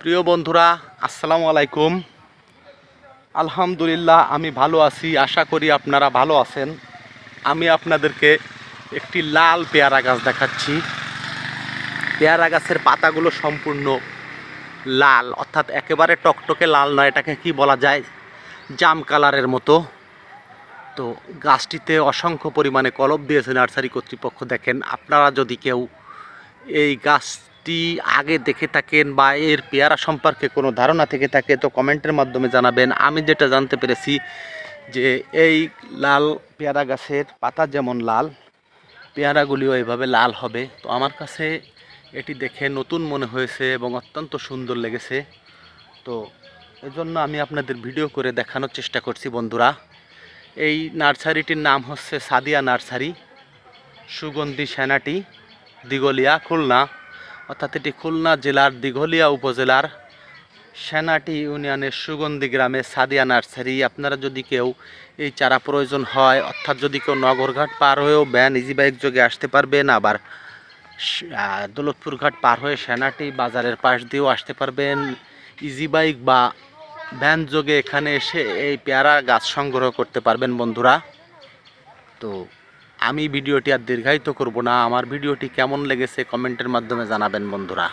প্রিয় বন্ধুরা, আসসালামু আলাইকুম। আলহামদুলিল্লাহ, আমি ভালো আছি। আশা করি আপনারা ভালো আছেন। আমি আপনাদেরকে একটি লাল পেয়ারা গাছ দেখাচ্ছি। পেয়ারা গাছের পাতাগুলো সম্পূর্ণ লাল, অর্থাৎ একেবারে টকটকে লাল নয়, এটাকে কি বলা যায়, জাম কালারের মতো। তো গাছটিতে অসংখ্য পরিমাণে কলম দিয়েছে নার্সারি কর্তৃপক্ষ। দেখেন, আপনারা যদি কেউ এই গাছটি আগে দেখে থাকেন বা এর পেয়ারা সম্পর্কে কোনো ধারণা থেকে থাকে তো কমেন্টের মাধ্যমে জানাবেন। আমি যেটা জানতে পেরেছি যে এই লাল পেয়ারা গাছের পাতা যেমন লাল, পেয়ারাগুলিও এইভাবে লাল হবে। তো আমার কাছে এটি দেখে নতুন মনে হয়েছে এবং অত্যন্ত সুন্দর লেগেছে। তো এজন্য আমি আপনাদের ভিডিও করে দেখানোর চেষ্টা করছি বন্ধুরা। এই নার্সারিটির নাম হচ্ছে সাদিয়া নার্সারি, সুগন্ধি সেনাটি, দিঘলিয়া, খুলনা। অর্থাৎ এটি খুলনা জেলার দিঘলিয়া উপজেলার সেনাটি ইউনিয়নের সুগন্ধি গ্রামে সাদিয়া নার্সারি। আপনারা যদি কেউ এই চারা প্রয়োজন হয়, অর্থাৎ যদি কেউ নগরঘাট পার হয়েও ভ্যান ইজি বাইক যোগে আসতে পারবেন, আবার দৌলতপুর ঘাট পার হয়ে সেনাটি বাজারের পাশ দিয়েও আসতে পারবেন। ইজি বাইক বা ভ্যান যোগে এখানে এসে এই পেয়ারা গাছ সংগ্রহ করতে পারবেন বন্ধুরা। তো আমি ভিডিওটি আর দীর্ঘায়িত করব না। আমার ভিডিওটি কেমন লেগেছে কমেন্টের মাধ্যমে জানাবেন বন্ধুরা।